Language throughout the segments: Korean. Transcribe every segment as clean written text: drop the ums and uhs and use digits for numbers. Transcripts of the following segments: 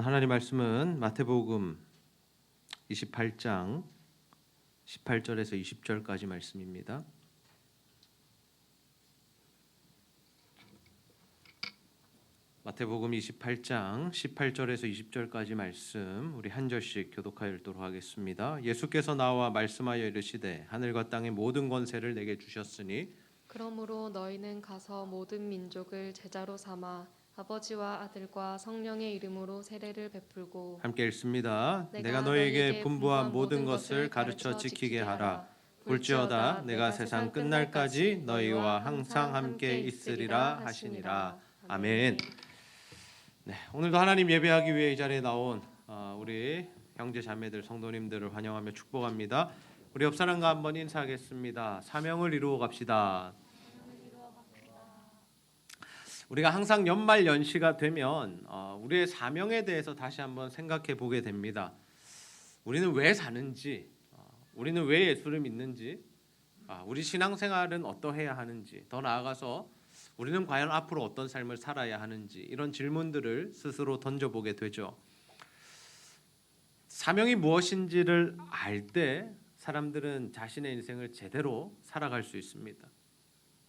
하나님 말씀은 마태복음 28장 18절에서 20절까지 말씀입니다. 마태복음 28장 18절에서 20절까지 말씀 우리 한 절씩 교독하여 읽도록 하겠습니다. 예수께서 나와 말씀하여 이르시되 하늘과 땅의 모든 권세를 내게 주셨으니 그러므로 너희는 가서 모든 민족을 제자로 삼아 아버지와 아들과 성령의 이름으로 세례를 베풀고 함께 읽습니다. 내가 내가 너희에게 너희에게 분부한 분부한 모든 모든 것을 것을 가르쳐 가르쳐 지키게 지키게 하라. 하라. 볼지어다 볼지어다 내가 세상 끝날까지 너희와 항상 함께 있으리라 하시니라. 아멘. 네, 오늘도 하나님 예배하기 위해 이 자리에 나온 우리 형제 자매들 성도님들을 환영하며 축복합니다. 우리 옆 사람과 한번 인사하겠습니다. 사명을 이루어 갑시다. 우리가 항상 연말 연시가 되면 우리의 사명에 대해서 다시 한번 생각해 보게 됩니다. 우리는 왜 사는지, 우리는 왜 예수를 믿는지, 우리 신앙생활은 어떠해야 하는지, 더 나아가서 우리는 과연 앞으로 어떤 삶을 살아야 하는지 이런 질문들을 스스로 던져보게 되죠. 사명이 무엇인지를 알 때 사람들은 자신의 인생을 제대로 살아갈 수 있습니다.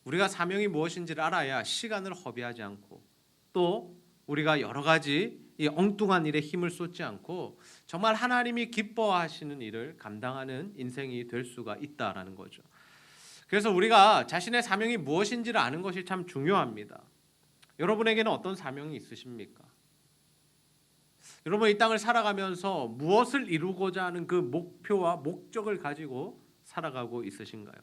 우리가 사명이 무엇인지를 알아야 시간을 허비하지 않고 또 우리가 여러 가지 이 엉뚱한 일에 힘을 쏟지 않고 정말 하나님이 기뻐하시는 일을 감당하는 인생이 될 수가 있다라는 거죠. 그래서 우리가 자신의 사명이 무엇인지를 아는 것이 참 중요합니다. 여러분에게는 어떤 사명이 있으십니까? 여러분 이 땅을 살아가면서 무엇을 이루고자 하는 그 목표와 목적을 가지고 살아가고 있으신가요?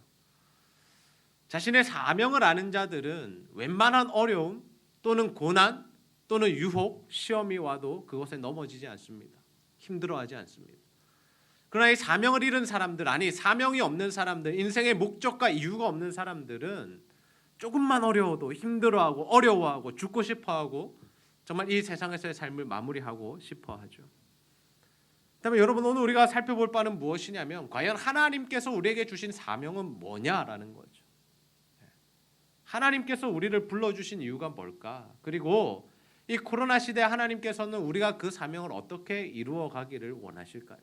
자신의 사명을 아는 자들은 웬만한 어려움 또는 고난 또는 유혹, 시험이 와도 그것에 넘어지지 않습니다. 힘들어하지 않습니다. 그러나 이 사명을 잃은 사람들, 아니 사명이 없는 사람들, 인생의 목적과 이유가 없는 사람들은 조금만 어려워도 힘들어하고 어려워하고 죽고 싶어하고 정말 이 세상에서의 삶을 마무리하고 싶어하죠. 그다음에 여러분 오늘 우리가 살펴볼 바는 무엇이냐면 과연 하나님께서 우리에게 주신 사명은 뭐냐라는 거죠. 하나님께서 우리를 불러주신 이유가 뭘까? 그리고 이 코로나 시대에 하나님께서는 우리가 그 사명을 어떻게 이루어 가기를 원하실까요?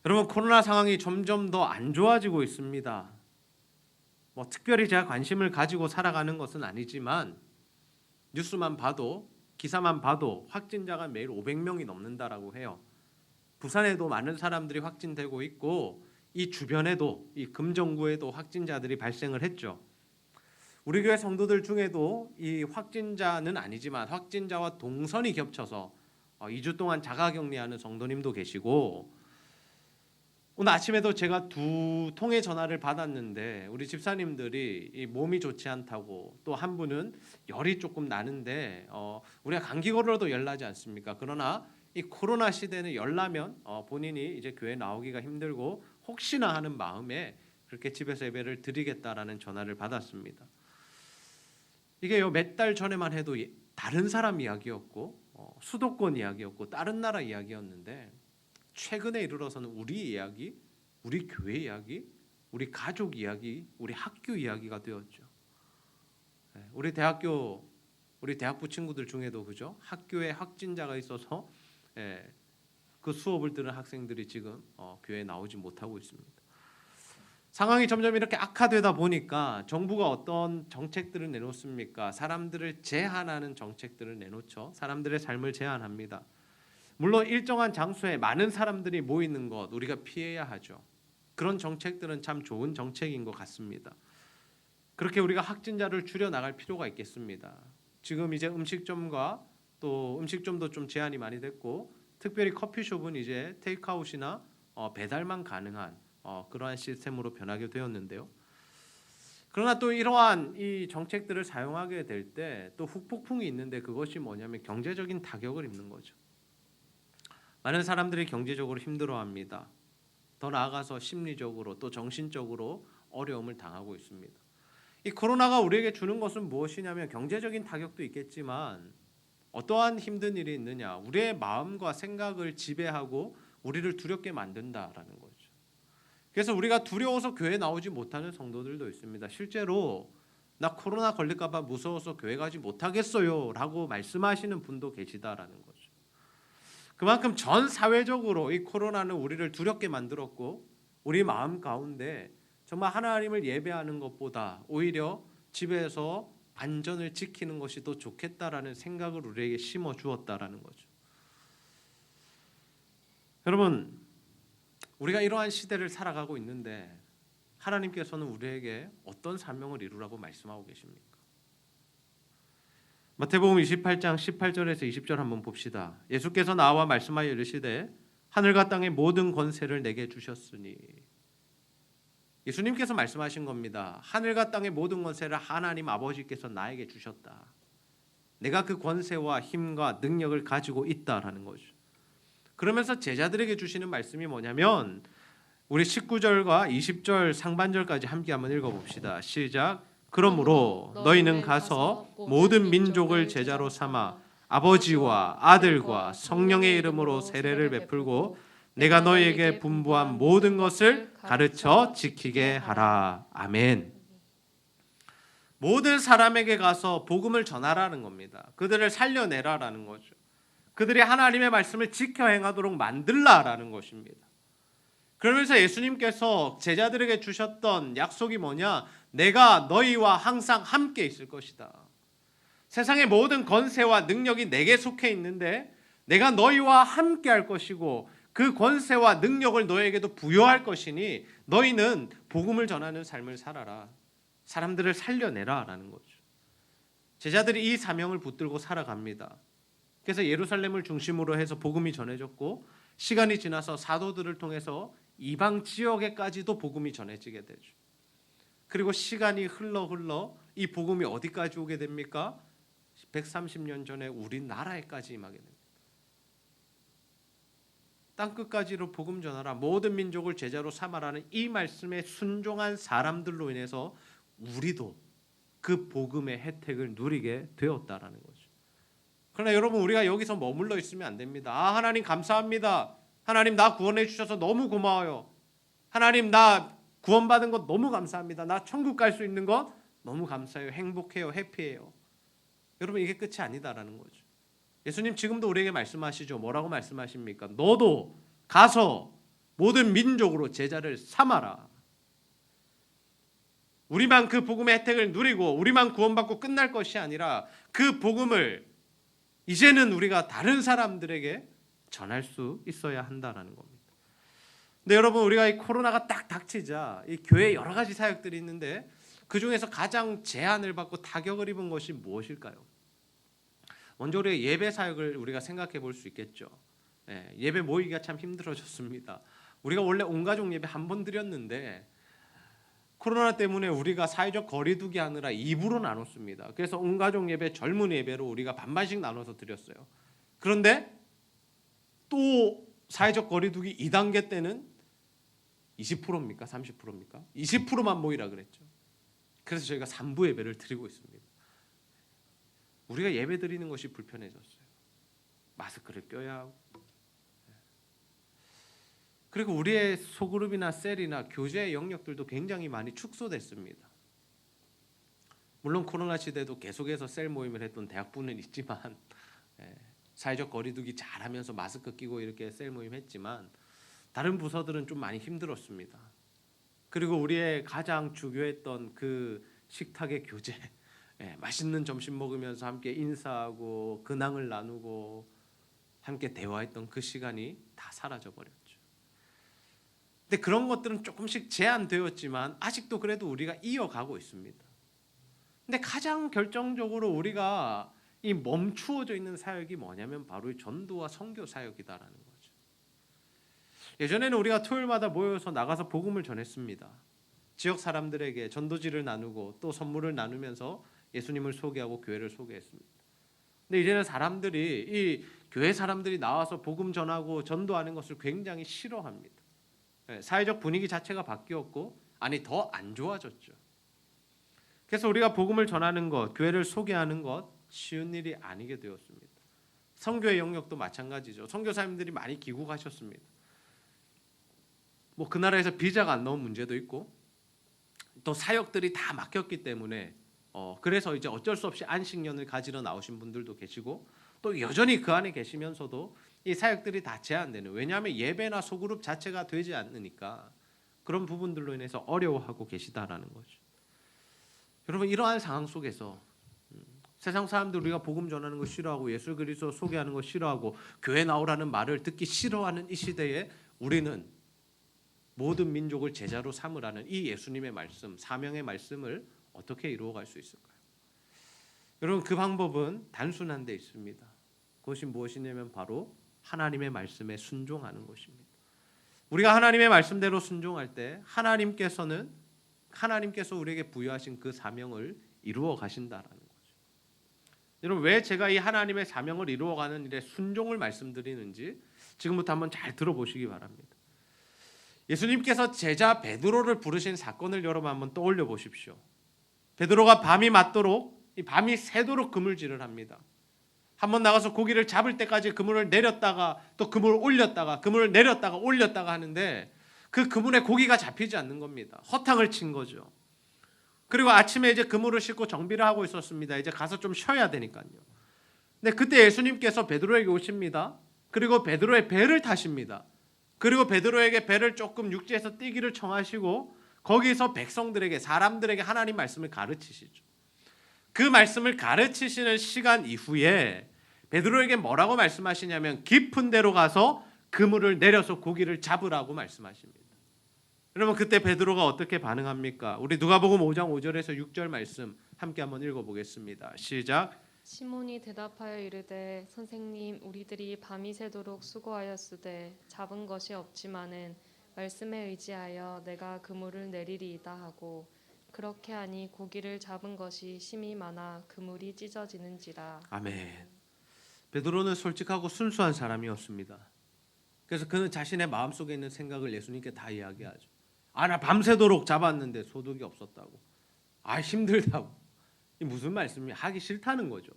여러분 코로나 상황이 점점 더 안 좋아지고 있습니다. 특별히 제가 관심을 가지고 살아가는 것은 아니지만 뉴스만 봐도 기사만 봐도 확진자가 매일 500명이 넘는다라고 해요. 부산에도 많은 사람들이 확진되고 있고 이 주변에도 이 금정구에도 확진자들이 발생을 했죠. 우리 교회 성도들 중에도 이 확진자는 아니지만 확진자와 동선이 겹쳐서 2주 동안 자가격리하는 성도님도 계시고 오늘 아침에도 제가 2통의 전화를 받았는데 우리 집사님들이 이 몸이 좋지 않다고 또 한 분은 열이 조금 나는데 우리가 감기 걸러도 열나지 않습니까? 그러나 이 코로나 시대는 열나면 본인이 이제 교회 나오기가 힘들고 혹시나 하는 마음에 그렇게 집에서 예배를 드리겠다라는 전화를 받았습니다. 이게요 몇 달 전에만 해도 다른 사람 이야기였고 수도권 이야기였고 다른 나라 이야기였는데 최근에 이르러서는 우리 이야기, 우리 교회 이야기, 우리 가족 이야기, 우리 학교 이야기가 되었죠. 우리 대학부 친구들 중에도 그죠? 학교에 확진자가 있어서 그 수업을 들은 학생들이 지금 교회에 나오지 못하고 있습니다. 상황이 점점 이렇게 악화되다 보니까 정부가 어떤 정책들을 내놓습니까? 사람들을 제한하는 정책들을 내놓죠. 사람들의 삶을 제한합니다. 물론 일정한 장소에 많은 사람들이 모이는 것 우리가 피해야 하죠. 그런 정책들은 참 좋은 정책인 것 같습니다. 그렇게 우리가 확진자를 줄여 나갈 필요가 있겠습니다. 지금 이제 음식점과 또 음식점도 좀 제한이 많이 됐고 특별히 커피숍은 이제 테이크아웃이나 배달만 가능한 그러한 시스템으로 변하게 되었는데요. 그러나 또 이러한 이 정책들을 사용하게 될 때 또 후폭풍이 있는데 그것이 뭐냐면 경제적인 타격을 입는 거죠. 많은 사람들이 경제적으로 힘들어합니다. 더 나아가서 심리적으로 또 정신적으로 어려움을 당하고 있습니다. 이 코로나가 우리에게 주는 것은 무엇이냐면 경제적인 타격도 있겠지만 어떠한 힘든 일이 있느냐 우리의 마음과 생각을 지배하고 우리를 두렵게 만든다라는 거죠. 그래서 우리가 두려워서 교회에 나오지 못하는 성도들도 있습니다. 실제로 나 코로나 걸릴까 봐 무서워서 교회 가지 못하겠어요 라고 말씀하시는 분도 계시다라는 거죠. 그만큼 전 사회적으로 이 코로나는 우리를 두렵게 만들었고 우리 마음 가운데 정말 하나님을 예배하는 것보다 오히려 집에서 안전을 지키는 것이 더 좋겠다라는 생각을 우리에게 심어 주었다라는 거죠. 여러분, 우리가 이러한 시대를 살아가고 있는데 하나님께서는 우리에게 어떤 사명을 이루라고 말씀하고 계십니까? 마태복음 28장 18절에서 20절 한번 봅시다. 예수께서 나와 말씀하여 이르시되 하늘과 땅의 모든 권세를 내게 주셨으니, 예수님께서 말씀하신 겁니다. 하늘과 땅의 모든 권세를 하나님 아버지께서 나에게 주셨다. 내가 그 권세와 힘과 능력을 가지고 있다라는 거죠. 그러면서 제자들에게 주시는 말씀이 뭐냐면 우리 19절과 20절 상반절까지 함께 한번 읽어봅시다. 시작. 그러므로 너희는 가서 모든 민족을 제자로 삼아 아버지와 아들과 성령의 이름으로 세례를 베풀고 내가 너희에게 분부한 모든 것을 가르쳐 지키게 하라. 아멘. 모든 사람에게 가서 복음을 전하라는 겁니다. 그들을 살려내라라는 거죠. 그들이 하나님의 말씀을 지켜 행하도록 만들라라는 것입니다. 그러면서 예수님께서 제자들에게 주셨던 약속이 뭐냐? 내가 너희와 항상 함께 있을 것이다. 세상의 모든 권세와 능력이 내게 속해 있는데 내가 너희와 함께 할 것이고 그 권세와 능력을 너희에게도 부여할 것이니 너희는 복음을 전하는 삶을 살아라. 사람들을 살려내라라는 거죠. 제자들이 이 사명을 붙들고 살아갑니다. 그래서 예루살렘을 중심으로 해서 복음이 전해졌고 시간이 지나서 사도들을 통해서 이방 지역에까지도 복음이 전해지게 되죠. 그리고 시간이 흘러 이 복음이 어디까지 오게 됩니까? 130년 전에 우리나라에까지 임하게 됩니다. 땅끝까지로 복음 전하라. 모든 민족을 제자로 삼아라는 이 말씀에 순종한 사람들로 인해서 우리도 그 복음의 혜택을 누리게 되었다라는 거죠. 그러나 여러분, 우리가 여기서 머물러 있으면 안 됩니다. 하나님 감사합니다. 하나님 나 구원해 주셔서 너무 고마워요. 하나님 나 구원받은 것 너무 감사합니다. 나 천국 갈 수 있는 것 너무 감사해요. 행복해요. 해피해요. 여러분, 이게 끝이 아니다라는 거죠. 예수님 지금도 우리에게 말씀하시죠. 뭐라고 말씀하십니까? 너도 가서 모든 민족으로 제자를 삼아라. 우리만 그 복음의 혜택을 누리고 우리만 구원받고 끝날 것이 아니라 그 복음을 이제는 우리가 다른 사람들에게 전할 수 있어야 한다라는 겁니다. 근데 여러분, 우리가 이 코로나가 딱 닥치자 이 교회에 여러 가지 사역들이 있는데 그 중에서 가장 제한을 받고 타격을 입은 것이 무엇일까요? 먼저 우리가 예배 사역을 우리가 생각해 볼 수 있겠죠. 예배 모이기가 참 힘들어졌습니다. 우리가 원래 온가족 예배 한 번 드렸는데 코로나 때문에 우리가 사회적 거리두기 하느라 2부로 나눴습니다. 그래서 온가족 예배, 젊은 예배로 우리가 반반씩 나눠서 드렸어요. 그런데 또 사회적 거리두기 2단계 때는 20%입니까? 30%입니까? 20%만 모이라 그랬죠. 그래서 저희가 3부 예배를 드리고 있습니다. 우리가 예배 드리는 것이 불편해졌어요. 마스크를 껴야 하고. 그리고 우리의 소그룹이나 셀이나 교제의 영역들도 굉장히 많이 축소됐습니다. 물론 코로나 시대도 계속해서 셀 모임을 했던 대학부는 있지만 사회적 거리두기 잘하면서 마스크 끼고 이렇게 셀 모임 했지만 다른 부서들은 좀 많이 힘들었습니다. 그리고 우리의 가장 중요했던 그 식탁의 교제, 맛있는 점심 먹으면서 함께 인사하고 근황을 나누고 함께 대화했던 그 시간이 다 사라져 버렸죠. 근데 그런 것들은 조금씩 제한되었지만 아직도 그래도 우리가 이어가고 있습니다. 근데 가장 결정적으로 우리가 이 멈추어져 있는 사역이 뭐냐면 바로 이 전도와 선교 사역이다라는 거죠. 예전에는 우리가 토요일마다 모여서 나가서 복음을 전했습니다. 지역 사람들에게 전도지를 나누고 또 선물을 나누면서 예수님을 소개하고 교회를 소개했습니다. 근데 이제는 사람들이 이 교회 사람들이 나와서 복음 전하고 전도하는 것을 굉장히 싫어합니다. 사회적 분위기 자체가 바뀌었고 아니 더 안 좋아졌죠. 그래서 우리가 복음을 전하는 것, 교회를 소개하는 것 쉬운 일이 아니게 되었습니다. 선교의 영역도 마찬가지죠. 선교사님들이 많이 귀국하셨습니다. 그 나라에서 비자가 안 나온 문제도 있고 또 사역들이 다 막혔기 때문에 그래서 이제 어쩔 수 없이 안식년을 가지러 나오신 분들도 계시고 또 여전히 그 안에 계시면서도 이 사역들이 다 제한되는, 왜냐하면 예배나 소그룹 자체가 되지 않으니까 그런 부분들로 인해서 어려워하고 계시다라는 거죠. 여러분, 이러한 상황 속에서 세상 사람들 우리가 복음 전하는 거 싫어하고 예수 그리스도 소개하는 거 싫어하고 교회 나오라는 말을 듣기 싫어하는 이 시대에 우리는 모든 민족을 제자로 삼으라는 이 예수님의 말씀, 사명의 말씀을 어떻게 이루어갈 수 있을까요? 여러분, 그 방법은 단순한 데 있습니다. 그것이 무엇이냐면 바로 하나님의 말씀에 순종하는 것입니다. 우리가 하나님의 말씀대로 순종할 때 하나님께서 우리에게 부여하신 그 사명을 이루어 가신다라는 거죠. 여러분, 왜 제가 이 하나님의 사명을 이루어가는 일에 순종을 말씀드리는지 지금부터 한번 잘 들어보시기 바랍니다. 예수님께서 제자 베드로를 부르신 사건을 여러분 한번 떠올려 보십시오. 베드로가 밤이 맞도록, 이 밤이 새도록 그물질을 합니다. 한번 나가서 고기를 잡을 때까지 그물을 내렸다가 또 그물을 올렸다가 그물을 내렸다가 올렸다가 하는데 그 그물에 고기가 잡히지 않는 겁니다. 허탕을 친 거죠. 그리고 아침에 이제 그물을 싣고 정비를 하고 있었습니다. 이제 가서 좀 쉬어야 되니까요. 근데 그때 예수님께서 베드로에게 오십니다. 그리고 베드로의 배를 타십니다. 그리고 베드로에게 배를 조금 육지에서 띄기를 청하시고 거기서 백성들에게, 사람들에게 하나님 말씀을 가르치시죠. 그 말씀을 가르치시는 시간 이후에 베드로에게 뭐라고 말씀하시냐면 깊은 데로 가서 그물을 내려서 고기를 잡으라고 말씀하십니다. 여러분, 그때 베드로가 어떻게 반응합니까? 우리 누가복음 5장 5절에서 6절 말씀 함께 한번 읽어보겠습니다. 시작. 시몬이 대답하여 이르되 선생님, 우리들이 밤이 새도록 수고하였으되 잡은 것이 없지만은 말씀에 의지하여 내가 그물을 내리리이다 하고 그렇게 하니 고기를 잡은 것이 심히 많아 그물이 찢어지는지라. 아멘. 베드로는 솔직하고 순수한 사람이었습니다. 그래서 그는 자신의 마음속에 있는 생각을 예수님께 다 이야기하죠. 나 밤새도록 잡았는데 소득이 없었다고. 힘들다고. 이 무슨 말씀이 하기 싫다는 거죠.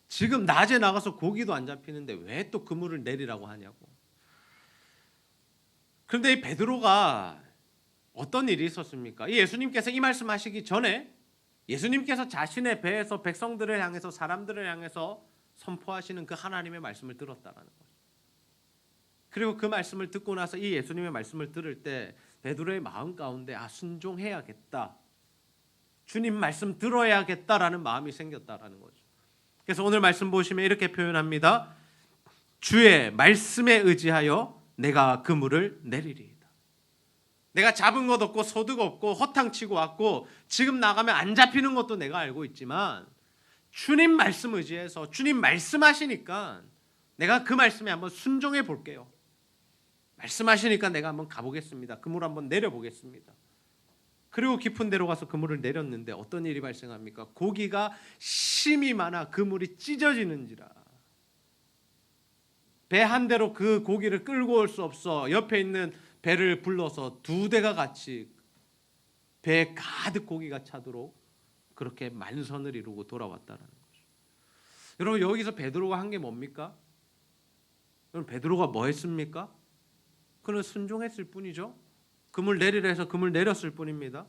지금 낮에 나가서 고기도 안 잡히는데 왜 또 그물을 내리라고 하냐고. 그런데 이 베드로가 어떤 일이 있었습니까? 이 예수님께서 이 말씀하시기 전에 예수님께서 자신의 배에서 백성들을 향해서, 사람들을 향해서 선포하시는 그 하나님의 말씀을 들었다라는 거죠. 그리고 그 말씀을 듣고 나서 이 예수님의 말씀을 들을 때 베드로의 마음 가운데 순종해야겠다, 주님 말씀 들어야겠다라는 마음이 생겼다라는 거죠. 그래서 오늘 말씀 보시면 이렇게 표현합니다. 주의 말씀에 의지하여 내가 그물을 내리리이다. 내가 잡은 것 없고 소득 없고 허탕치고 왔고 지금 나가면 안 잡히는 것도 내가 알고 있지만 주님 말씀 의지해서 주님 말씀하시니까 내가 그 말씀에 한번 순종해 볼게요. 말씀하시니까 내가 한번 가보겠습니다. 그물 한번 내려보겠습니다. 그리고 깊은 데로 가서 그물을 내렸는데 어떤 일이 발생합니까? 고기가 심이 많아 그물이 찢어지는지라. 배 한 대로 그 고기를 끌고 올 수 없어 옆에 있는 배를 불러서 두 대가 같이 배에 가득 고기가 차도록 그렇게 만선을 이루고 돌아왔다는 거죠. 여러분, 여기서 베드로가 한 게 뭡니까? 여러분, 베드로가 뭐 했습니까? 그는 순종했을 뿐이죠. 그물 내리라 해서 그물 내렸을 뿐입니다.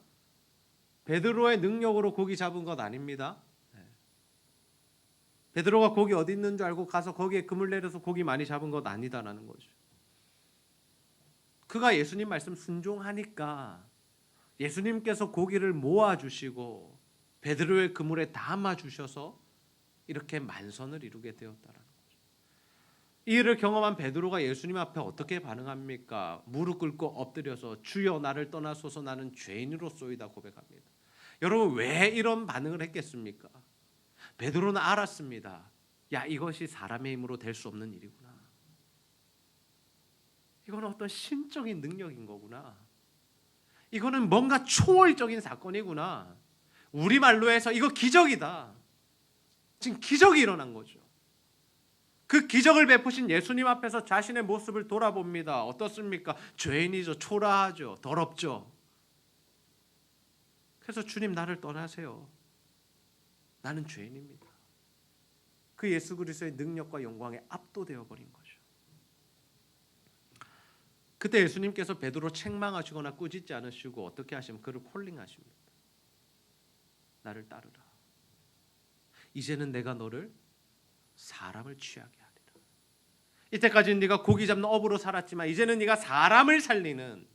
베드로의 능력으로 고기 잡은 것 아닙니다. 베드로가 고기 어디 있는 줄 알고 가서 거기에 그물 내려서 고기 많이 잡은 것 아니다라는 거죠. 그가 예수님 말씀 순종하니까 예수님께서 고기를 모아주시고 베드로의 그물에 담아주셔서 이렇게 만선을 이루게 되었다라는 거죠. 이 일을 경험한 베드로가 예수님 앞에 어떻게 반응합니까? 무릎 꿇고 엎드려서 주여 나를 떠나소서 나는 죄인으로소이다 고백합니다. 여러분, 왜 이런 반응을 했겠습니까? 베드로는 알았습니다. 이것이 사람의 힘으로 될 수 없는 일이구나. 이건 어떤 신적인 능력인 거구나. 이거는 뭔가 초월적인 사건이구나. 우리말로 해서 이거 기적이다. 지금 기적이 일어난 거죠. 그 기적을 베푸신 예수님 앞에서 자신의 모습을 돌아봅니다. 어떻습니까? 죄인이죠. 초라하죠. 더럽죠. 그래서 주님 나를 떠나세요. 나는 죄인입니다. 그 예수 그리스도의 능력과 영광에 압도되어 버린 거죠. 그때 예수님께서 베드로 책망하시거나 꾸짖지 않으시고 어떻게 하시면 그를 콜링하십니다. 나를 따르라. 이제는 내가 너를 사람을 취하게 하리라. 이때까지는 네가 고기 잡는 어부로 살았지만 이제는 네가 사람을 살리는,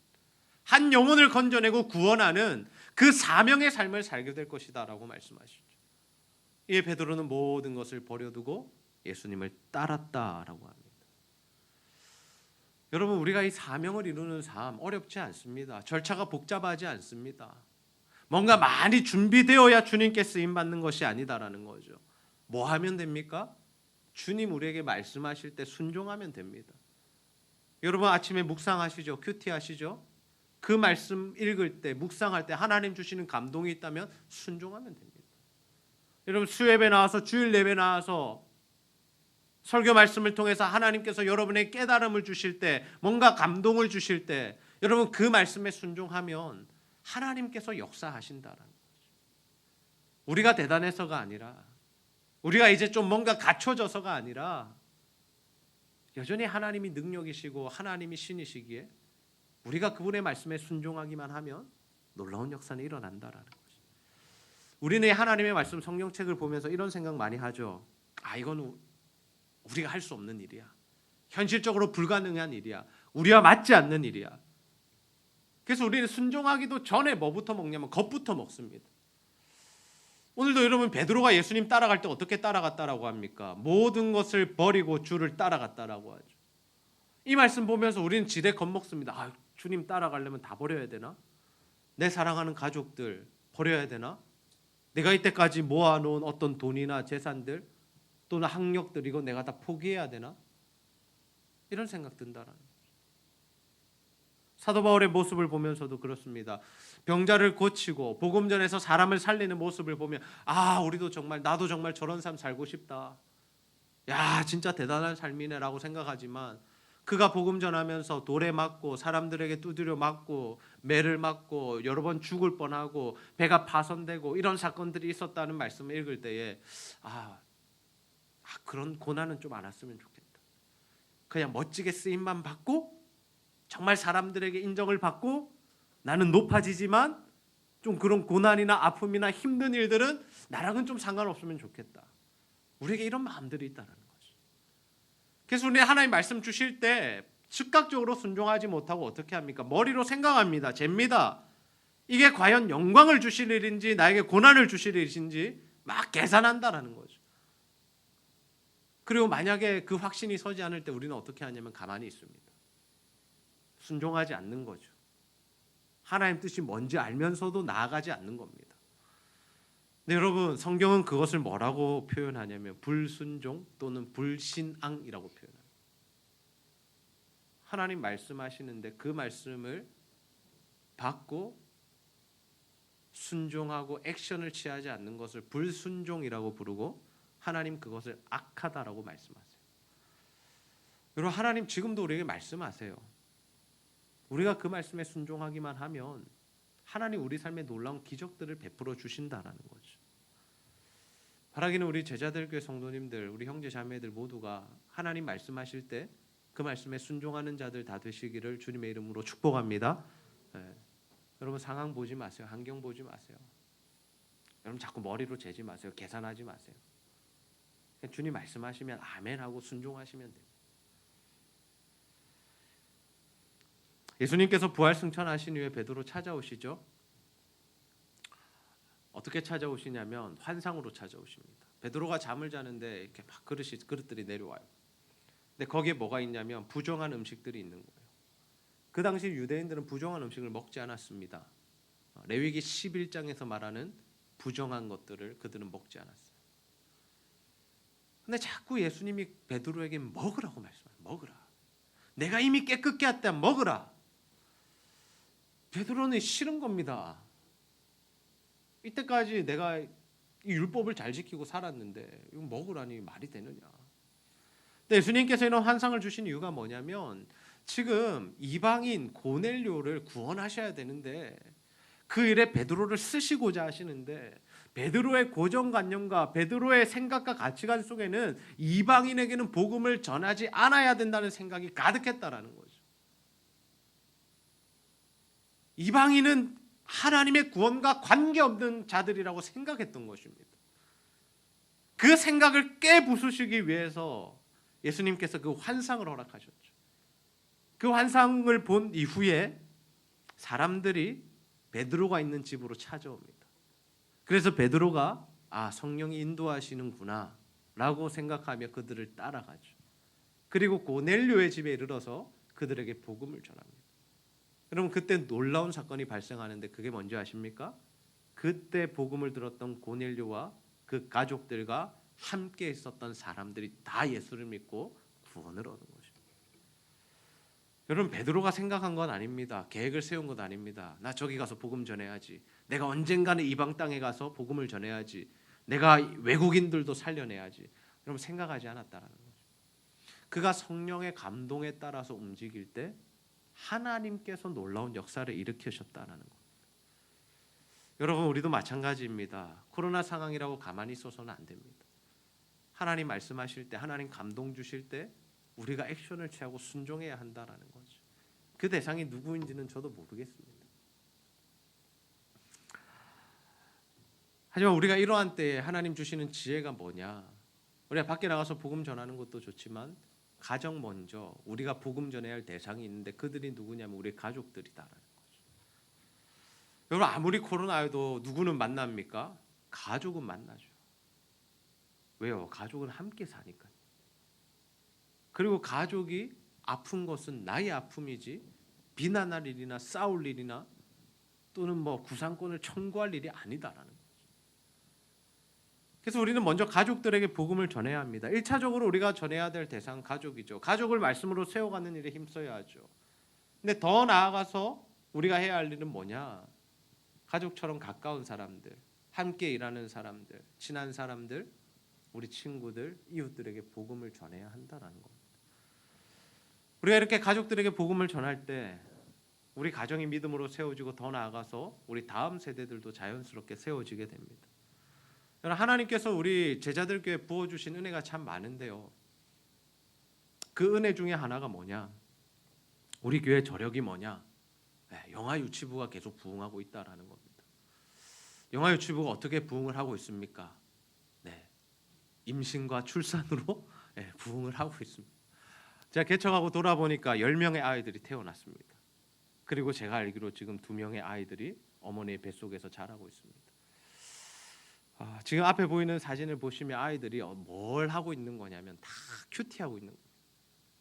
한 영혼을 건져내고 구원하는 그 사명의 삶을 살게 될 것이다 라고 말씀하시죠. 이에 베드로는 모든 것을 버려두고 예수님을 따랐다라고 합니다. 여러분, 우리가 이 사명을 이루는 삶 어렵지 않습니다. 절차가 복잡하지 않습니다. 뭔가 많이 준비되어야 주님께 쓰임받는 것이 아니다라는 거죠. 뭐 하면 됩니까? 주님 우리에게 말씀하실 때 순종하면 됩니다. 여러분 아침에 묵상하시죠? 큐티 하시죠? 그 말씀 읽을 때, 묵상할 때 하나님 주시는 감동이 있다면 순종하면 됩니다. 여러분 수예배 나와서, 주일 예배 나와서 설교 말씀을 통해서 하나님께서 여러분의 깨달음을 주실 때, 뭔가 감동을 주실 때 여러분 그 말씀에 순종하면 하나님께서 역사하신다라는 거죠. 우리가 대단해서가 아니라, 우리가 이제 좀 뭔가 갖춰져서가 아니라 여전히 하나님이 능력이시고 하나님이 신이시기에 우리가 그분의 말씀에 순종하기만 하면 놀라운 역사는 일어난다라는 거죠. 우리는 하나님의 말씀 성경책을 보면서 이런 생각 많이 하죠. 이건 우리가 할 수 없는 일이야. 현실적으로 불가능한 일이야. 우리와 맞지 않는 일이야. 그래서 우리는 순종하기도 전에 뭐부터 먹냐면 겁부터 먹습니다. 오늘도 여러분 베드로가 예수님 따라갈 때 어떻게 따라갔다라고 합니까? 모든 것을 버리고 주를 따라갔다라고 하죠. 이 말씀 보면서 우리는 지레 겁먹습니다. 주님 따라가려면 다 버려야 되나? 내 사랑하는 가족들 버려야 되나? 내가 이때까지 모아놓은 어떤 돈이나 재산들 또는 학력들 이거 내가 다 포기해야 되나? 이런 생각 든다라는 거죠. 사도 바울의 모습을 보면서도 그렇습니다. 병자를 고치고 복음 전에서 사람을 살리는 모습을 보면 우리도 정말, 나도 정말 저런 삶 살고 싶다. 야, 진짜 대단한 삶이네라고 생각하지만 그가 복음 전하면서 돌에 맞고 사람들에게 두드려 맞고 매를 맞고 여러 번 죽을 뻔하고 배가 파손되고 이런 사건들이 있었다는 말씀을 읽을 때에 그런 고난은 좀 안 왔으면 좋겠다. 그냥 멋지게 쓰임만 받고 정말 사람들에게 인정을 받고 나는 높아지지만 좀 그런 고난이나 아픔이나 힘든 일들은 나랑은 좀 상관없으면 좋겠다. 우리에게 이런 마음들이 있다는 거죠. 그래서 우리 하나님 말씀 주실 때 즉각적으로 순종하지 못하고 어떻게 합니까? 머리로 생각합니다. 잽니다. 이게 과연 영광을 주실 일인지 나에게 고난을 주실 일인지 막 계산한다라는 거죠. 그리고 만약에 그 확신이 서지 않을 때 우리는 어떻게 하냐면 가만히 있습니다. 순종하지 않는 거죠. 하나님 뜻이 뭔지 알면서도 나아가지 않는 겁니다. 근데 여러분 성경은 그것을 뭐라고 표현하냐면 불순종 또는 불신앙이라고 표현합니다. 하나님 말씀하시는데 그 말씀을 받고 순종하고 액션을 취하지 않는 것을 불순종이라고 부르고 하나님 그것을 악하다라고 말씀하세요. 여러분 하나님 지금도 우리에게 말씀하세요. 우리가 그 말씀에 순종하기만 하면 하나님 우리 삶에 놀라운 기적들을 베풀어 주신다라는 거죠. 바라기는 우리 제자들, 성도님들, 우리 형제 자매들 모두가 하나님 말씀하실 때 그 말씀에 순종하는 자들 다 되시기를 주님의 이름으로 축복합니다. 여러분 상황 보지 마세요. 환경 보지 마세요. 여러분 자꾸 머리로 재지 마세요. 계산하지 마세요. 주님 말씀하시면 아멘하고 순종하시면 돼요. 예수님께서 부활 승천하신 후에 베드로 찾아오시죠. 어떻게 찾아오시냐면 환상으로 찾아오십니다. 베드로가 잠을 자는데 이렇게 막 그릇들이 내려와요. 근데 거기에 뭐가 있냐면 부정한 음식들이 있는 거예요. 그 당시 유대인들은 부정한 음식을 먹지 않았습니다. 레위기 11장에서 말하는 부정한 것들을 그들은 먹지 않았어요. 근데 자꾸 예수님이 베드로에게 먹으라고 말씀해요. 먹으라. 내가 이미 깨끗게 했다. 먹으라. 베드로는 싫은 겁니다. 이때까지 내가 이 율법을 잘 지키고 살았는데 이거 먹으라니 말이 되느냐. 근데 예수님께서 이런 환상을 주신 이유가 뭐냐면 지금 이방인 고넬료를 구원하셔야 되는데 그 일에 베드로를 쓰시고자 하시는데 베드로의 고정관념과 베드로의 생각과 가치관 속에는 이방인에게는 복음을 전하지 않아야 된다는 생각이 가득했다라는 거죠. 이방인은 하나님의 구원과 관계없는 자들이라고 생각했던 것입니다. 그 생각을 깨부수시기 위해서 예수님께서 그 환상을 허락하셨죠. 그 환상을 본 이후에 사람들이 베드로가 있는 집으로 찾아옵니다. 그래서 베드로가 성령이 인도하시는구나 라고 생각하며 그들을 따라가죠. 그리고 고넬료의 집에 이르러서 그들에게 복음을 전합니다. 여러분, 그때 놀라운 사건이 발생하는데 그게 뭔지 아십니까? 그때 복음을 들었던 고넬료와 그 가족들과 함께 있었던 사람들이 다 예수를 믿고 구원을 얻은 것입니다. 여러분, 베드로가 생각한 건 아닙니다. 계획을 세운 것 아닙니다. 나 저기 가서 복음 전해야지. 내가 언젠가는 이방 땅에 가서 복음을 전해야지. 내가 외국인들도 살려내야지. 여러분, 생각하지 않았다라는 거죠. 그가 성령의 감동에 따라서 움직일 때 하나님께서 놀라운 역사를 일으키셨다는 것. 여러분, 우리도 마찬가지입니다. 코로나 상황이라고 가만히 있어서는 안 됩니다. 하나님 말씀하실 때, 하나님 감동 주실 때 우리가 액션을 취하고 순종해야 한다라는 거죠. 그 대상이 누구인지는 저도 모르겠습니다. 하지만 우리가 이러한 때에 하나님 주시는 지혜가 뭐냐? 우리가 밖에 나가서 복음 전하는 것도 좋지만 가정 먼저 우리가 복음 전해야 할 대상이 있는데 그들이 누구냐면 우리 가족들이다라는 거죠. 여러분, 아무리 코로나여도 누구는 만납니까? 가족은 만나죠. 왜요? 가족은 함께 사니까요. 그리고 가족이 아픈 것은 나의 아픔이지 비난할 일이나 싸울 일이나 또는 구상권을 청구할 일이 아니다라는 거죠. 그래서 우리는 먼저 가족들에게 복음을 전해야 합니다. 1차적으로 우리가 전해야 될 대상은 가족이죠. 가족을 말씀으로 세워가는 일에 힘써야 하죠. 근데 더 나아가서 우리가 해야 할 일은 뭐냐? 가족처럼 가까운 사람들, 함께 일하는 사람들, 친한 사람들, 우리 친구들, 이웃들에게 복음을 전해야 한다라는 겁니다. 우리가 이렇게 가족들에게 복음을 전할 때 우리 가정이 믿음으로 세워지고 더 나아가서 우리 다음 세대들도 자연스럽게 세워지게 됩니다. 하나님께서 우리 제자들께 부어주신 은혜가 참 많은데요. 그 은혜 중에 하나가 뭐냐? 우리 교회 저력이 뭐냐? 영아 유치부가 계속 부흥하고 있다라는 겁니다. 영아 유치부가 어떻게 부흥을 하고 있습니까? 임신과 출산으로 부흥을 하고 있습니다. 제가 개척하고 돌아보니까 10명의 아이들이 태어났습니다. 그리고 제가 알기로 지금 2명의 아이들이 어머니의 뱃속에서 자라고 있습니다. 지금 앞에 보이는 사진을 보시면 아이들이 뭘 하고 있는 거냐면 다 큐티하고 있는 거예요.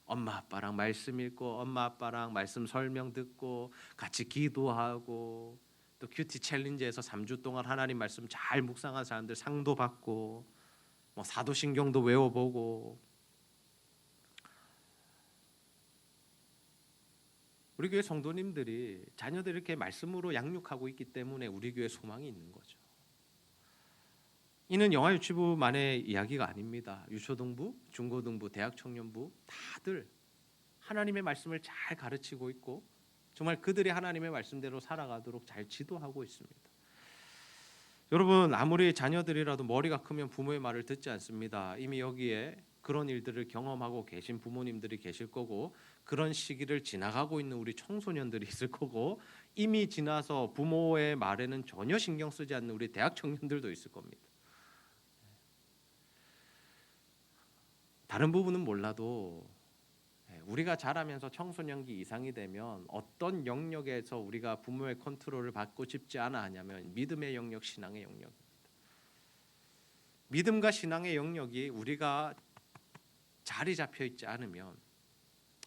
엄마 아빠랑 말씀 읽고 엄마 아빠랑 말씀 설명 듣고 같이 기도하고 또 큐티 챌린지에서 3주 동안 하나님 말씀 잘 묵상한 사람들 상도 받고 사도신경도 외워보고. 우리 교회 성도님들이 자녀들 이렇게 말씀으로 양육하고 있기 때문에 우리 교회 소망이 있는 거죠. 이는 영아 유치부만의 이야기가 아닙니다. 유초등부, 중고등부, 대학 청년부 다들 하나님의 말씀을 잘 가르치고 있고 정말 그들이 하나님의 말씀대로 살아가도록 잘 지도하고 있습니다. 여러분, 아무리 자녀들이라도 머리가 크면 부모의 말을 듣지 않습니다. 이미 여기에 그런 일들을 경험하고 계신 부모님들이 계실 거고 그런 시기를 지나가고 있는 우리 청소년들이 있을 거고 이미 지나서 부모의 말에는 전혀 신경 쓰지 않는 우리 대학 청년들도 있을 겁니다. 다른 부분은 몰라도 우리가 자라면서 청소년기 이상이 되면 어떤 영역에서 우리가 부모의 컨트롤을 받고 싶지 않아 하냐면 믿음의 영역, 신앙의 영역입니다. 믿음과 신앙의 영역이 우리가 자리 잡혀 있지 않으면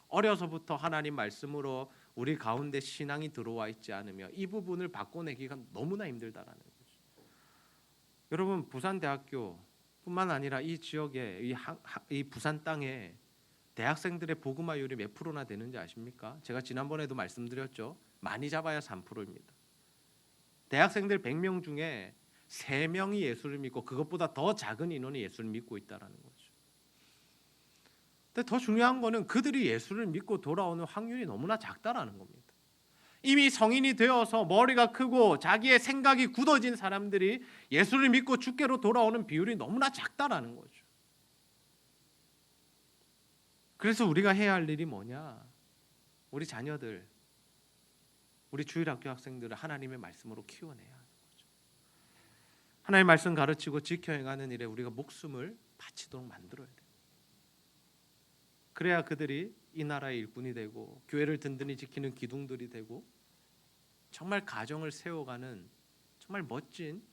어려서부터 하나님 말씀으로 우리 가운데 신앙이 들어와 있지 않으면 이 부분을 바꿔내기가 너무나 힘들다라는 거죠. 여러분, 부산대학교뿐만 아니라 이 지역에 이 부산 땅에 대학생들의 복음화율이 몇 프로나 되는지 아십니까? 제가 지난번에도 말씀드렸죠. 많이 잡아야 3%입니다. 대학생들 100명 중에 3명이 예수를 믿고 그것보다 더 작은 인원이 예수를 믿고 있다는 거죠. 근데 더 중요한 거는 그들이 예수를 믿고 돌아오는 확률이 너무나 작다라는 겁니다. 이미 성인이 되어서 머리가 크고 자기의 생각이 굳어진 사람들이 예수를 믿고 주께로 돌아오는 비율이 너무나 작다라는 거죠. 그래서 우리가 해야 할 일이 뭐냐? 우리 자녀들, 우리 주일학교 학생들을 하나님의 말씀으로 키워내야 하는 거죠. 하나님의 말씀 가르치고 지켜 행하는 일에 우리가 목숨을 바치도록 만들어야 돼요. 그래야 그들이 이 나라의 일꾼이 되고 교회를 든든히 지키는 기둥들이 되고 정말 가정을 세워가는 정말 멋진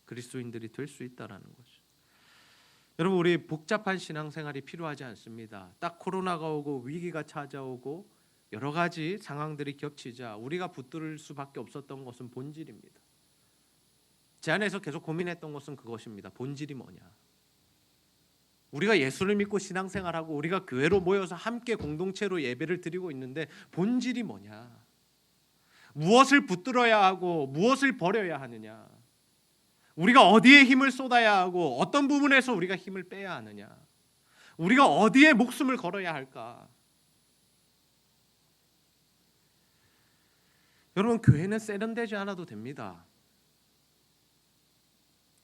그리스도인들이 될 수 있다라는 거죠. 여러분, 우리 복잡한 신앙생활이 필요하지 않습니다. 딱 코로나가 오고 위기가 찾아오고 여러 가지 상황들이 겹치자 우리가 붙들 수밖에 없었던 것은 본질입니다. 제 안에서 계속 고민했던 것은 그것입니다. 본질이 뭐냐? 우리가 예수를 믿고 신앙생활하고 우리가 교회로 모여서 함께 공동체로 예배를 드리고 있는데 본질이 뭐냐? 무엇을 붙들어야 하고 무엇을 버려야 하느냐? 우리가 어디에 힘을 쏟아야 하고 어떤 부분에서 우리가 힘을 빼야 하느냐? 우리가 어디에 목숨을 걸어야 할까? 여러분, 교회는 세련되지 않아도 됩니다.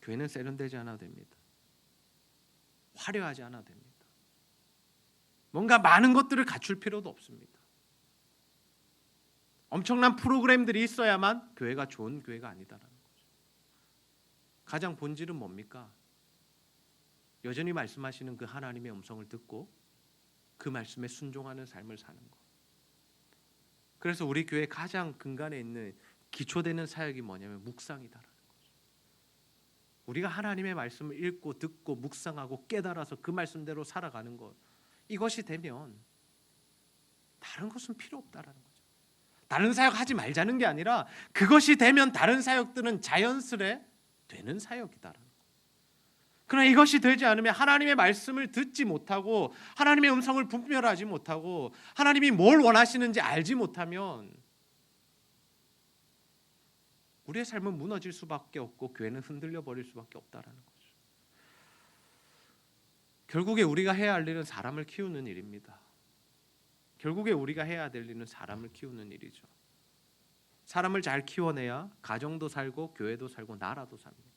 교회는 세련되지 않아도 됩니다. 화려하지 않아도 됩니다. 뭔가 많은 것들을 갖출 필요도 없습니다. 엄청난 프로그램들이 있어야만 교회가 좋은 교회가 아니다라는 거죠. 가장 본질은 뭡니까? 여전히 말씀하시는 그 하나님의 음성을 듣고 그 말씀에 순종하는 삶을 사는 것. 그래서 우리 교회 가장 근간에 있는 기초되는 사역이 뭐냐면 묵상이다라는 거죠. 우리가 하나님의 말씀을 읽고 듣고 묵상하고 깨달아서 그 말씀대로 살아가는 것, 이것이 되면 다른 것은 필요 없다라는 거죠. 다른 사역 하지 말자는 게 아니라 그것이 되면 다른 사역들은 자연스레 되는 사역이다라는 거예요. 그러나 이것이 되지 않으면 하나님의 말씀을 듣지 못하고 하나님의 음성을 분별하지 못하고 하나님이 뭘 원하시는지 알지 못하면 우리의 삶은 무너질 수밖에 없고 교회는 흔들려 버릴 수밖에 없다라는 거죠. 결국에 우리가 해야 할 일은 사람을 키우는 일입니다. 결국에 우리가 해야 될 일은 사람을 키우는 일이죠. 사람을 잘 키워내야 가정도 살고 교회도 살고 나라도 삽니다.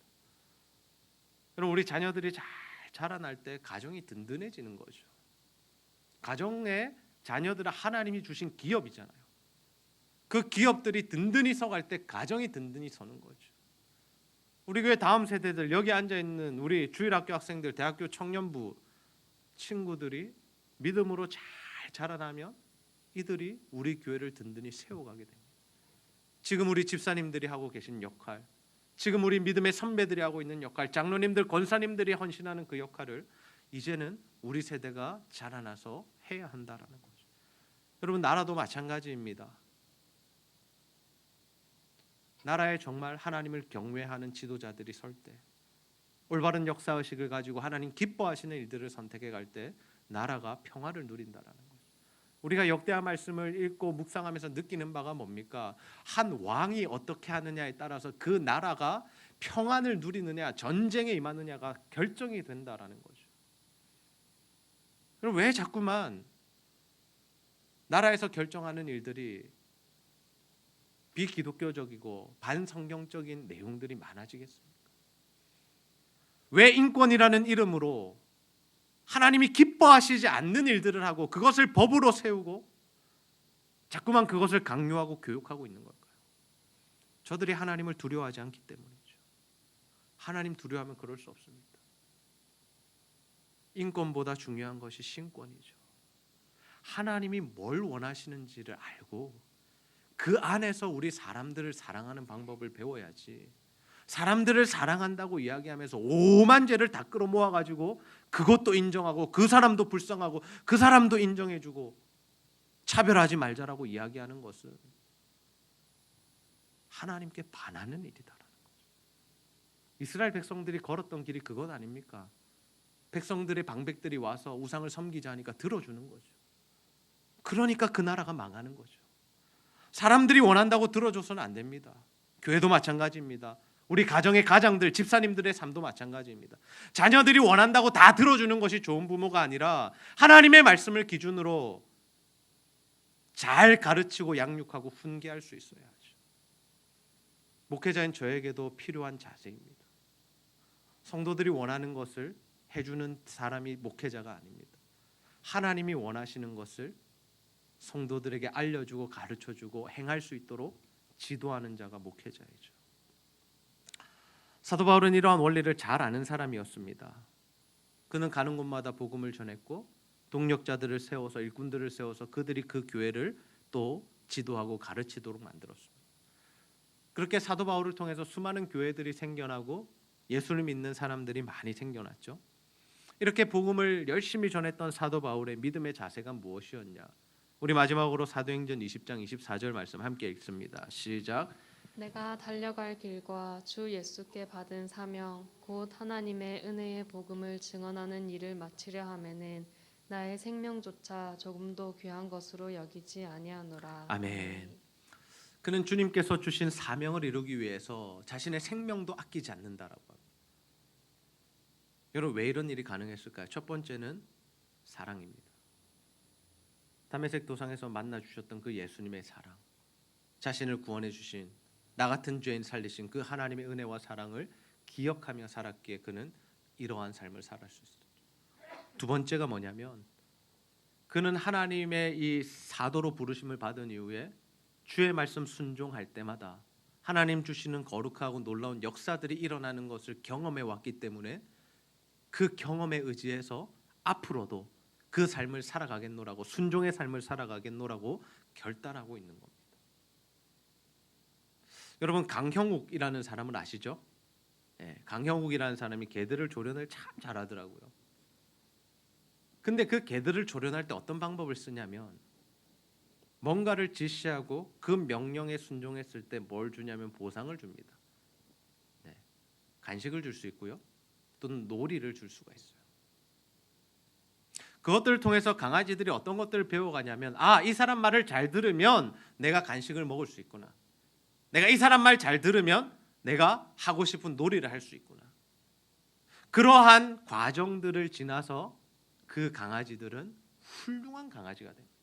여러분, 우리 자녀들이 잘 자라날 때 가정이 든든해지는 거죠. 가정에 자녀들은 하나님이 주신 기업이잖아요. 그 기업들이 든든히 서갈 때 가정이 든든히 서는 거죠. 우리 교회 다음 세대들, 여기 앉아 있는 우리 주일학교 학생들, 대학교 청년부 친구들이 믿음으로 잘 자라나면 이들이 우리 교회를 든든히 세워가게 됩니다. 지금 우리 집사님들이 하고 계신 역할, 지금 우리 믿음의 선배들이 하고 있는 역할, 장로님들, 권사님들이 헌신하는 그 역할을 이제는 우리 세대가 자라나서 해야 한다라는 거죠. 여러분, 나라도 마찬가지입니다. 나라에 정말 하나님을 경외하는 지도자들이 설 때, 올바른 역사의식을 가지고 하나님 기뻐하시는 일들을 선택해 갈 때 나라가 평화를 누린다라는 거죠. 우리가 역대하 말씀을 읽고 묵상하면서 느끼는 바가 뭡니까? 한 왕이 어떻게 하느냐에 따라서 그 나라가 평안을 누리느냐 전쟁에 임하느냐가 결정이 된다라는 거죠. 그럼 왜 자꾸만 나라에서 결정하는 일들이 비기독교적이고 반성경적인 내용들이 많아지겠습니까? 왜 인권이라는 이름으로 하나님이 기뻐하시지 않는 일들을 하고 그것을 법으로 세우고 자꾸만 그것을 강요하고 교육하고 있는 걸까요? 저들이 하나님을 두려워하지 않기 때문이죠. 하나님 두려워하면 그럴 수 없습니다. 인권보다 중요한 것이 신권이죠. 하나님이 뭘 원하시는지를 알고 그 안에서 우리 사람들을 사랑하는 방법을 배워야지, 사람들을 사랑한다고 이야기하면서 오만 죄를 다 끌어모아 가지고 그것도 인정하고 그 사람도 불쌍하고 그 사람도 인정해주고 차별하지 말자라고 이야기하는 것은 하나님께 반하는 일이다라는 거죠. 이스라엘 백성들이 걸었던 길이 그것 아닙니까? 백성들의 방백들이 와서 우상을 섬기자 하니까 들어주는 거죠. 그러니까 그 나라가 망하는 거죠. 사람들이 원한다고 들어줘서는 안 됩니다. 교회도 마찬가지입니다. 우리 가정의 가장들, 집사님들의 삶도 마찬가지입니다. 자녀들이 원한다고 다 들어주는 것이 좋은 부모가 아니라 하나님의 말씀을 기준으로 잘 가르치고 양육하고 훈계할 수 있어야 하죠. 목회자인 저에게도 필요한 자세입니다. 성도들이 원하는 것을 해주는 사람이 목회자가 아닙니다. 하나님이 원하시는 것을 성도들에게 알려주고 가르쳐주고 행할 수 있도록 지도하는 자가 목회자이죠. 사도 바울은 이러한 원리를 잘 아는 사람이었습니다. 그는 가는 곳마다 복음을 전했고 동력자들을 세워서 일꾼들을 세워서 그들이 그 교회를 또 지도하고 가르치도록 만들었습니다. 그렇게 사도 바울을 통해서 수많은 교회들이 생겨나고 예수를 믿는 사람들이 많이 생겨났죠. 이렇게 복음을 열심히 전했던 사도 바울의 믿음의 자세가 무엇이었냐? 우리 마지막으로 사도행전 20장 24절 말씀 함께 읽습니다. 시작. 내가 달려갈 길과 주 예수께 받은 사명 곧 하나님의 은혜의 복음을 증언하는 일을 마치려 하면은 나의 생명조차 조금도 귀한 것으로 여기지 아니하노라. 아멘. 그는 주님께서 주신 사명을 이루기 위해서 자신의 생명도 아끼지 않는다라고 합니다. 여러분 왜 이런 일이 가능했을까요? 첫 번째는 사랑입니다. 다메섹 도상에서 만나 주셨던 그 예수님의 사랑, 자신을 구원해 주신 나 같은 죄인 살리신 그 하나님의 은혜와 사랑을 기억하며 살았기에 그는 이러한 삶을 살았을 수 있었죠. 두 번째가 뭐냐면 그는 하나님의 이 사도로 부르심을 받은 이후에 주의 말씀 순종할 때마다 하나님 주시는 거룩하고 놀라운 역사들이 일어나는 것을 경험해 왔기 때문에 그 경험에 의지해서 앞으로도 그 삶을 살아가겠노라고, 순종의 삶을 살아가겠노라고 결단하고 있는 겁니다. 여러분 강형욱이라는 사람은 아시죠? 네, 강형욱이라는 사람이 개들을 조련을 참 잘하더라고요. 근데 그 개들을 조련할 때 어떤 방법을 쓰냐면 뭔가를 지시하고 그 명령에 순종했을 때 뭘 주냐면 보상을 줍니다. 네, 간식을 줄 수 있고요. 또는 놀이를 줄 수가 있어요. 그것들을 통해서 강아지들이 어떤 것들을 배워가냐면 이 사람 말을 잘 들으면 내가 간식을 먹을 수 있구나. 내가 이 사람 말 잘 들으면 내가 하고 싶은 놀이를 할 수 있구나. 그러한 과정들을 지나서 그 강아지들은 훌륭한 강아지가 됩니다.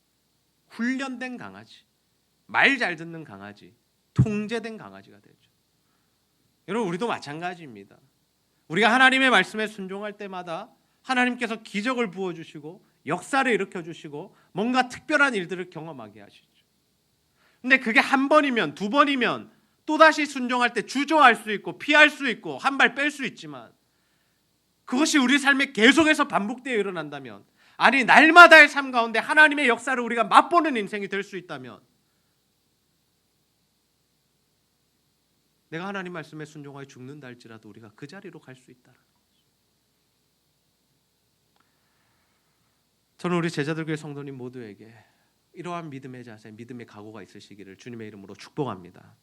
훈련된 강아지, 말 잘 듣는 강아지, 통제된 강아지가 되죠. 여러분 우리도 마찬가지입니다. 우리가 하나님의 말씀에 순종할 때마다 하나님께서 기적을 부어주시고 역사를 일으켜주시고 뭔가 특별한 일들을 경험하게 하시죠. 근데 그게 한 번이면 두 번이면 또다시 순종할 때 주저할 수 있고 피할 수 있고 한 발 뺄 수 있지만 그것이 우리 삶에 계속해서 반복되어 일어난다면 아니 날마다의 삶 가운데 하나님의 역사를 우리가 맛보는 인생이 될 수 있다면 내가 하나님 말씀에 순종하여 죽는다 할지라도 우리가 그 자리로 갈 수 있다는 거죠. 저는 우리 제자들교회 성도님 모두에게 이러한 믿음의 자세, 믿음의 각오가 있으시기를 주님의 이름으로 축복합니다.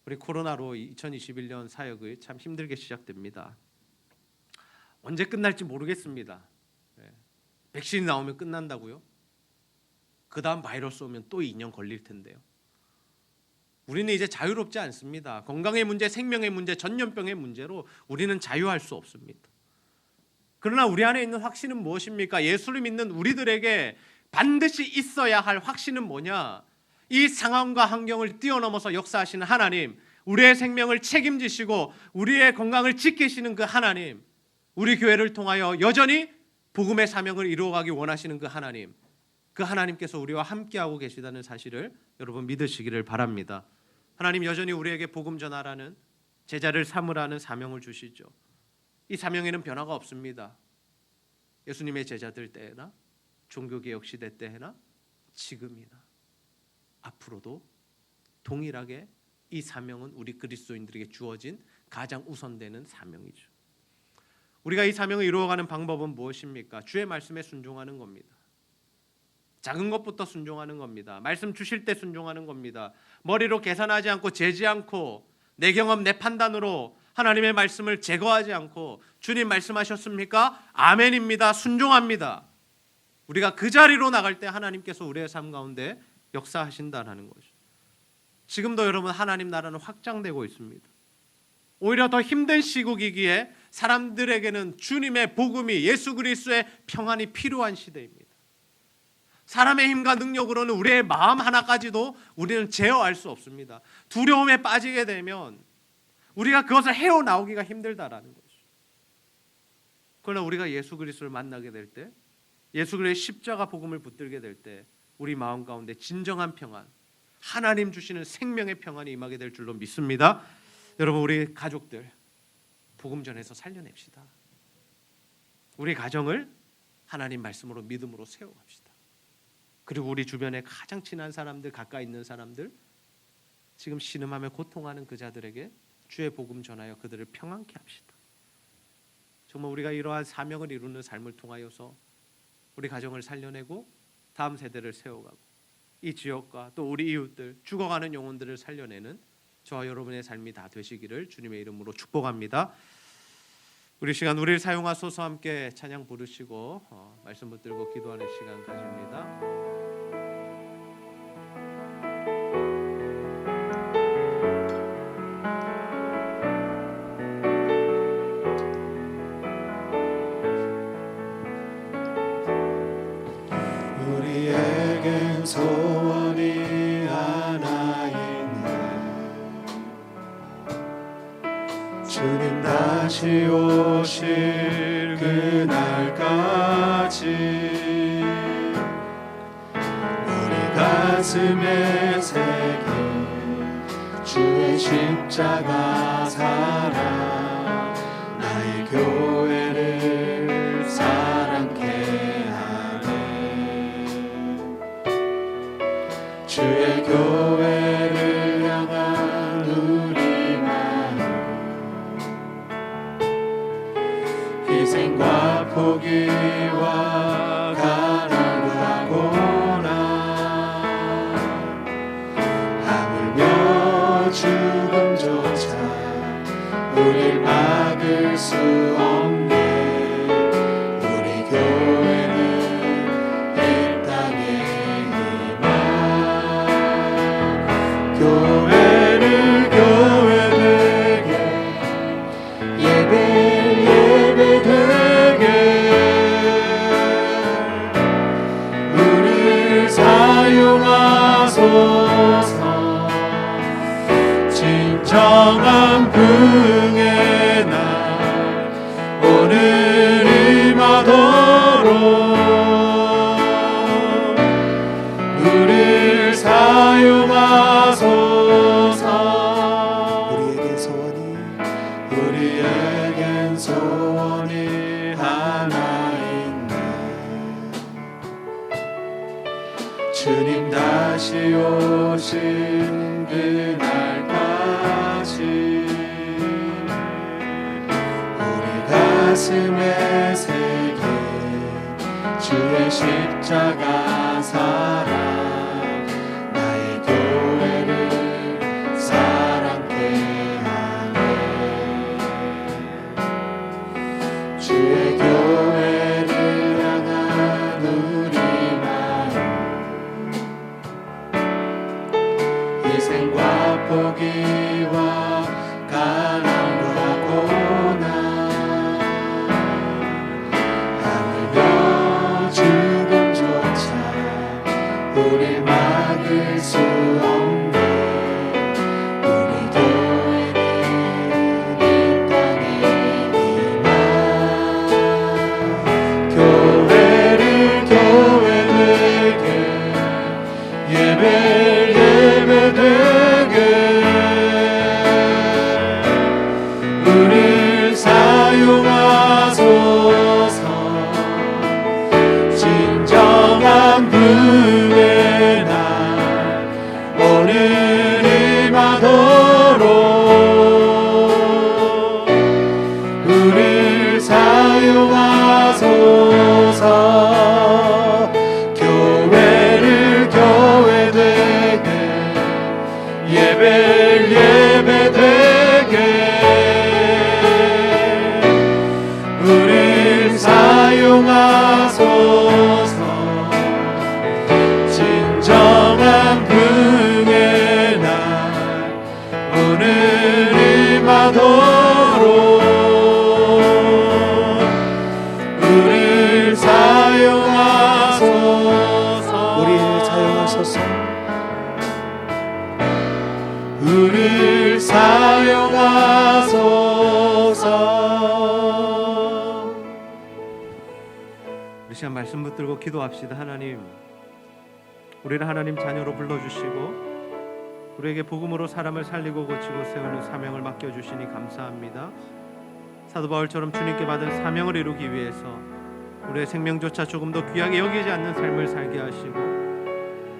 우리 코로나로 2021년 사역이 참 힘들게 시작됩니다. 언제 끝날지 모르겠습니다. 백신이 나오면 끝난다고요? 그 다음 바이러스 오면 또 2년 걸릴 텐데요. 우리는 이제 자유롭지 않습니다. 건강의 문제, 생명의 문제, 전염병의 문제로 우리는 자유할 수 없습니다. 그러나 우리 안에 있는 확신은 무엇입니까? 예수를 믿는 우리들에게 반드시 있어야 할 확신은 뭐냐? 이 상황과 환경을 뛰어넘어서 역사하시는 하나님, 우리의 생명을 책임지시고 우리의 건강을 지키시는 그 하나님, 우리 교회를 통하여 여전히 복음의 사명을 이루어가기 원하시는 그 하나님, 그 하나님께서 우리와 함께하고 계시다는 사실을 여러분 믿으시기를 바랍니다. 하나님 여전히 우리에게 복음 전하라는, 제자를 삼으라는 사명을 주시죠. 이 사명에는 변화가 없습니다. 예수님의 제자들 때나 종교개혁 시대 때나 지금이나 앞으로도 동일하게 이 사명은 우리 그리스도인들에게 주어진 가장 우선되는 사명이죠. 우리가 이 사명을 이루어가는 방법은 무엇입니까? 주의 말씀에 순종하는 겁니다. 작은 것부터 순종하는 겁니다. 말씀 주실 때 순종하는 겁니다. 머리로 계산하지 않고 재지 않고 내 경험 내 판단으로 하나님의 말씀을 제거하지 않고 주님 말씀하셨습니까? 아멘입니다. 순종합니다. 우리가 그 자리로 나갈 때 하나님께서 우리의 삶 가운데 역사하신다는 것이죠. 지금도 여러분 하나님 나라는 확장되고 있습니다. 오히려 더 힘든 시국이기에 사람들에게는 주님의 복음이, 예수 그리스도의 평안이 필요한 시대입니다. 사람의 힘과 능력으로는 우리의 마음 하나까지도 우리는 제어할 수 없습니다. 두려움에 빠지게 되면 우리가 그것을 헤어나오기가 힘들다라는 거죠. 그러나 우리가 예수 그리스도를 만나게 될 때, 예수 그리스도의 십자가 복음을 붙들게 될 때 우리 마음 가운데 진정한 평안, 하나님 주시는 생명의 평안이 임하게 될 줄로 믿습니다. 여러분, 우리 가족들 복음 전해서 살려냅시다. 우리 가정을 하나님 말씀으로 믿음으로 세워갑시다. 그리고 우리 주변에 가장 친한 사람들, 가까이 있는 사람들, 지금 신음하며 고통하는 그 자들에게 주의 복음 전하여 그들을 평안케 합시다. 정말 우리가 이러한 사명을 이루는 삶을 통하여서 우리 가정을 살려내고 다음 세대를 세워가고 이 지역과 또 우리 이웃들, 죽어가는 영혼들을 살려내는 저와 여러분의 삶이 다 되시기를 주님의 이름으로 축복합니다. 우리 시간 우리를 사용하소서. 함께 찬양 부르시고 말씀 붙들고 기도하는 시간 가집니다. 우리에겐 소원이 하나 있네. 주님 다시 오실 그날까지 우리 가슴에 새긴 주의 십자가 사랑, 나의 교회를 사랑케 하네. 주의 교회를 향한 우리 마음, 희생과 포기와 가난하고나 하물며 죽음조차 우릴 막을 수 없네. 우리 교회는 이 땅의 희망, 교회를 교회되게, 예배되게 우릴 사용하소서. 진정한 부흥의 날 오늘 임하도록 우릴 사용하소서. 우리에겐 소원이 하나 있네. 주님 다시 오신 그날까지 우리 가슴에 새긴 주의 십자가 사랑, 나의 교회를 사랑케 하네. 주의 교회를 향한 우리 마음, 희생과 포기와 가난하고나 하물며 죽음조차 우릴 막을 수 없네. 우리 교회는 이 땅의 희망, 교회를 교회되게, 예배되게 우릴 사용하소서. 진정한 부흥의 날 오늘 임하도록 우릴 사용하소서. 교회를 교회되게, 예배되게 우릴 사용하소서. 진정한 부흥의 날 오늘 임하도록 우릴 사용하소서. 우릴 사용하소서. 우리 시간 말씀 붙들고 기도합시다. 하나님, 우리를 하나님 자녀로 불러주시고 우리에게 복음으로 사람을 살리고 고치고 세우는 사명을 맡겨주시니 감사합니다. 사도 바울처럼 주님께 받은 사명을 이루기 위해서 우리의 생명조차 조금 더 귀하게 여기지 않는 삶을 살게 하시고,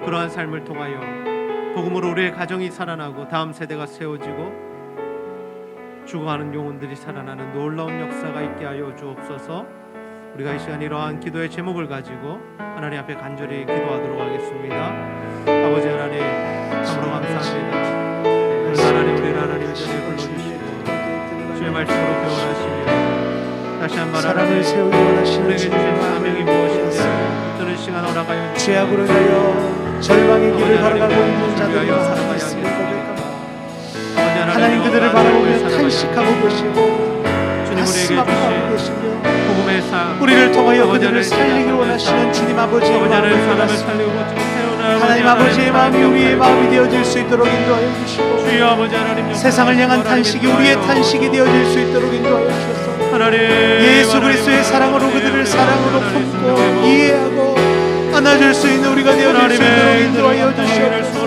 그러한 삶을 통하여 복음으로 우리의 가정이 살아나고 다음 세대가 세워지고 죽어가는 영혼들이 살아나는 놀라운 역사가 있게 하여 주옵소서. 우리가 이 시간 이러한 기도의 제목을 가지고 하나님 앞에 간절히 기도하도록 하겠습니다. 아버지 하나님, 참으로 감사합니다. 하나님, 우리 하나님의 전에 불러주시고 주의 말씀으로 교훈하시며 다시 한번 사람을 세우기 우리에게 원하시는 주신 사명이 무엇인지 드는 시간 허락하여 죄악으로 인하여 절망의 길을 걸어가고 있는 자들이 위하여 많이 살아가야 있음을 하겠습니다. 고백합니다. 하나님 그들을 바라보며 탄식하고 계시고 가슴 아파하고 계시며 복음의 삶, 우리를 통하여 아버지 그들을 하나님, 살리기 원하시는 주님 아버지의 아버지 마음을 하나님, 사람을 받았습니다. 살리고 고치고 세우는 하나님 아버지의 마음이 우리의 마음이 되어질 수 있도록 인도하여 주시고 주여 아버지 하나님, 세상을 향한 탄식이 우리의 탄식이 되어질 수 있도록 인도하여 주셔서 하나님, 예수 그리스도의 사랑으로 그들을 사랑으로 품고 이해하고 안아줄 수 있는 우리가 되어질 수 있도록 인도하여 주시옵소서.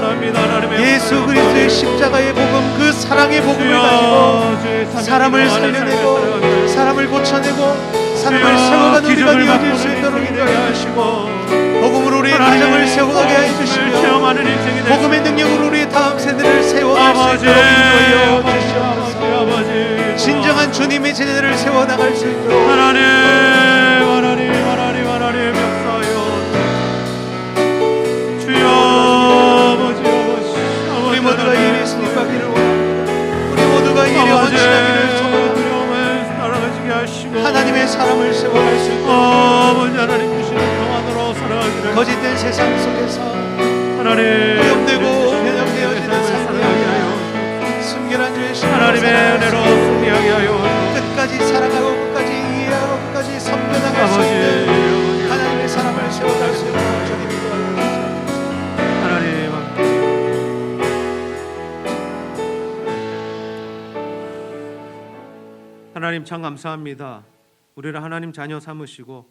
예수 그리스도의 십자가의 복음, 그 사랑의 복음을 가지고 사람을 살려내고 사람을 고쳐내고 사람을 세워가는 우리가 되어질 수 있도록 인도하여 주시고, 복음으로 우리의 가정을 세워가게 하여 주시며 복음의 능력으로 우리의 다음 세대를 세워갈 수 있도록 인도하여 주시옵소서. 진정한 주님의 제자들을 세워나갈 수 있도록 하나님 역사하여 주여 아버지 우리 모두가 이 일에 승리하기를 원합니다. 우리 모두가 이 일에 완전하기를 소망합니다. 살아가시게 하시고 하나님의 사람을 세워갈 수 있도록 아버지 하나님 주시는 평안으로 살아가기를 거짓된 세상 속에서 하나님 오염되고 변형되어지는 살아가게 삶이 하여 순결한 죄의 신으로 하나님의 은혜로 살아갈 승리하게 하여 끝까지 사랑하고 끝까지 이해하고 끝까지 섬겨나갈 수 있는 하나님의 사람을 세워갈 수 있는 주님이 도와주옵소서. 하나님 함께 하나님 참 감사합니다. 우리를 하나님 자녀 삼으시고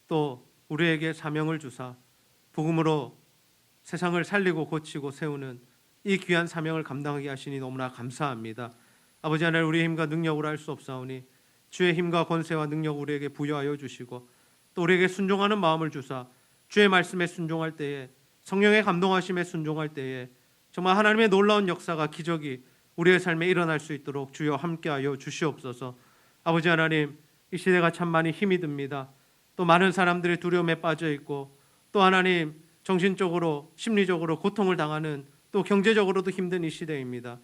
또 우리에게 사명을 주사 복음으로 세상을 살리고 고치고 세우는 이 귀한 사명을 감당하게 하시니 너무나 감사합니다. 아버지 하나님, 우리의 힘과 능력으로 할 수 없사오니 주의 힘과 권세와 능력 우리에게 부여하여 주시고 또 우리에게 순종하는 마음을 주사 주의 말씀에 순종할 때에, 성령의 감동하심에 순종할 때에 정말 하나님의 놀라운 역사가, 기적이 우리의 삶에 일어날 수 있도록 주여 함께하여 주시옵소서. 아버지 하나님, 이 시대가 참 많이 힘이 듭니다. 또 많은 사람들이 두려움에 빠져 있고 또 하나님 정신적으로 심리적으로 고통을 당하는, 또 경제적으로도 힘든 이 시대입니다.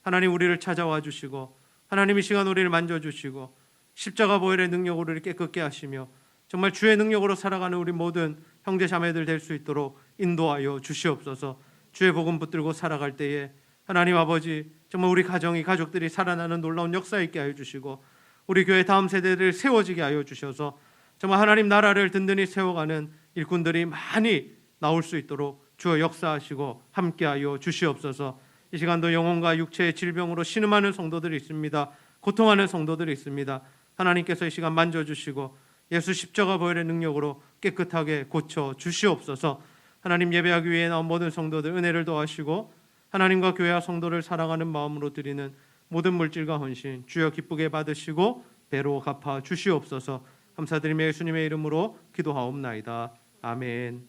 하나님, 우리를 찾아와 주시고 하나님 이 시간 우리를 만져주시고 십자가 보혈의 능력으로 우리를 깨끗게 하시며 정말 주의 능력으로 살아가는 우리 모든 형제 자매들 될 수 있도록 인도하여 주시옵소서. 주의 복음 붙들고 살아갈 때에 하나님 아버지, 정말 우리 가정이, 가족들이 살아나는 놀라운 역사 있게 하여 주시고 우리 교회 다음 세대를 세워지게 하여 주셔서 정말 하나님 나라를 든든히 세워가는 일꾼들이 많이 나올 수 있도록 주여 역사하시고 함께하여 주시옵소서. 이 시간도 영혼과 육체의 질병으로 신음하는 성도들이 있습니다. 고통하는 성도들이 있습니다. 하나님께서 이 시간 만져주시고 예수 십자가 보혈의 능력으로 깨끗하게 고쳐 주시옵소서. 하나님, 예배하기 위해 나온 모든 성도들 은혜를 더하시고 하나님과 교회와 성도를 사랑하는 마음으로 드리는 모든 물질과 헌신 주여 기쁘게 받으시고 배로 갚아 주시옵소서. 감사드리며 예수님의 이름으로 기도하옵나이다. 아멘.